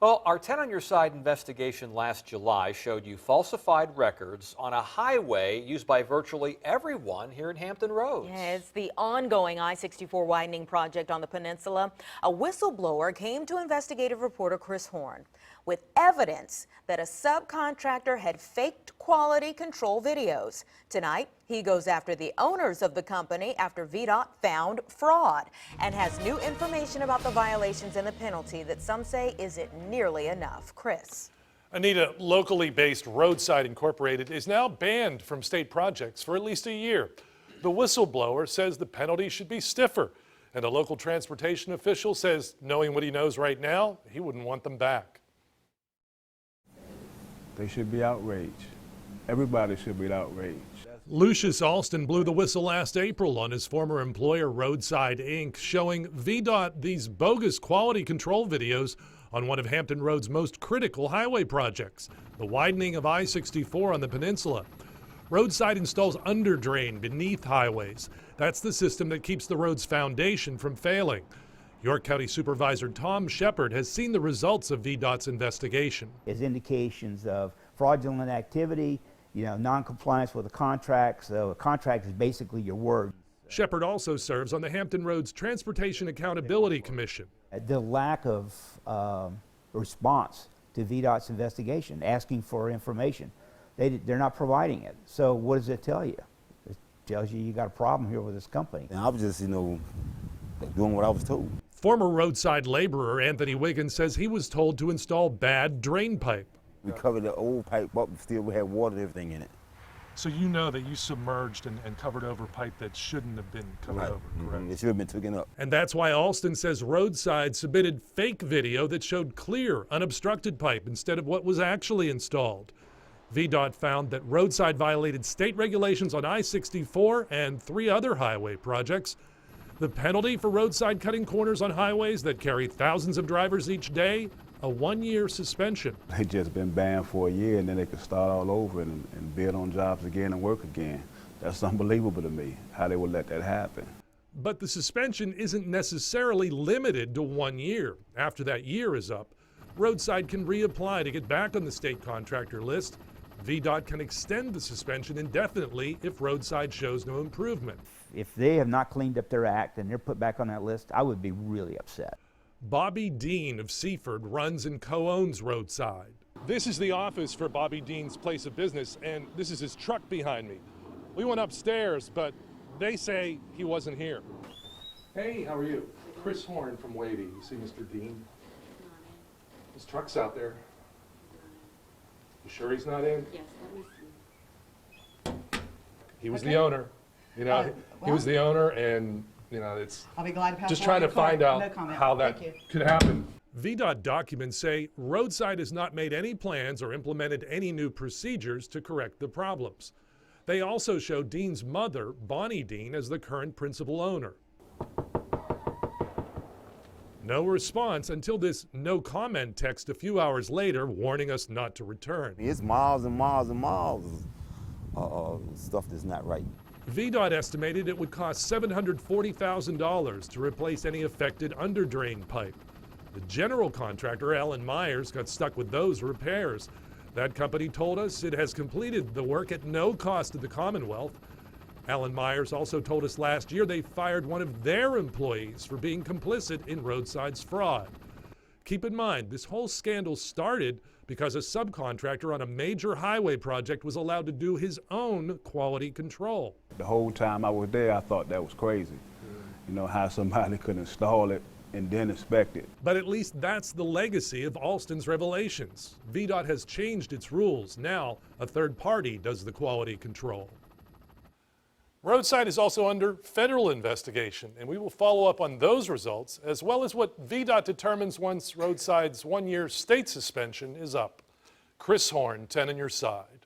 Well, our 10 on Your Side investigation last July showed you falsified records on a highway used by virtually everyone here in Hampton Roads. Yeah, it's the ongoing I-64 widening project on the peninsula. A whistleblower came to investigative reporter Chris Horne with evidence that a subcontractor had faked quality control videos. Tonight, he goes after the owners of the company after VDOT found fraud and has new information about the violations and the penalty that some say isn't nearly enough. Chris. Anita, locally based Roadside Incorporated is now banned from state projects for at least a year. The whistleblower says the penalty should be stiffer, and a local transportation official says, knowing what he knows right now, he wouldn't want them back. They should be outraged. Everybody should be outraged. Lucius Alston blew the whistle last April on his former employer, Roadside Inc., showing VDOT these bogus quality control videos on one of Hampton Road's most critical highway projects, the widening of I-64 on the peninsula. Roadside installs underdrain beneath highways. That's the system that keeps the road's foundation from failing. York County Supervisor Tom Shepard has seen the results of VDOT's investigation. As indications of fraudulent activity, non-compliance with a contract. So a contract is basically your word. Shepard also serves on the Hampton Roads Transportation Accountability Commission. The lack of response to VDOT's investigation, asking for information, they're not providing it. So what does it tell you? It tells you got a problem here with this company. And I was just, doing what I was told. Former roadside laborer Anthony Wiggins says he was told to install bad drain pipe. We covered the old pipe up, still we had water and everything in it. So you know that you submerged and covered over pipe that shouldn't have been covered over, correct? It should have been taken up. And that's why Alston says Roadside submitted fake video that showed clear, unobstructed pipe instead of what was actually installed. VDOT found that Roadside violated state regulations on I-64 and 3 other highway projects. The penalty for roadside cutting corners on highways that carry thousands of drivers each day, a 1-year suspension. They just been banned for a year and then they could start all over and bid on jobs again and work again. That's unbelievable to me, how they would let that happen. But the suspension isn't necessarily limited to 1 year. After that year is up, Roadside can reapply to get back on the state contractor list. VDOT can extend the suspension indefinitely if Roadside shows no improvement. If they have not cleaned up their act and they're put back on that list, I would be really upset. Bobby Dean of Seaford runs and co-owns Roadside. This is the office for Bobby Dean's place of business, and this is his truck behind me. We went upstairs, but they say he wasn't here. Hey, how are you? Chris Horne from WAVY. You see Mr. Dean? His truck's out there. You sure he's not in? Yes, let me see. He was the owner. He was the owner, and it's I'll be glad to pass just trying to find out how that could happen. VDOT documents say Roadside has not made any plans or implemented any new procedures to correct the problems. They also show Dean's mother, Bonnie Dean, as the current principal owner. No response until this no comment text a few hours later warning us not to return. It's miles and miles and miles of stuff that's not right. VDOT estimated it would cost $740,000 to replace any affected underdrain pipe. The general contractor, Alan Myers, got stuck with those repairs. That company told us it has completed the work at no cost to the Commonwealth. Alan Myers also told us last year they fired one of their employees for being complicit in Roadside's fraud. Keep in mind, this whole scandal started because a subcontractor on a major highway project was allowed to do his own quality control. The whole time I was there, I thought that was crazy. How somebody could install it and then inspect it. But at least that's the legacy of Alston's revelations. VDOT has changed its rules. Now, a third party does the quality control. Roadside is also under federal investigation, and we will follow up on those results, as well as what VDOT determines once Roadside's 1-year state suspension is up. Chris Horne, 10 on Your Side.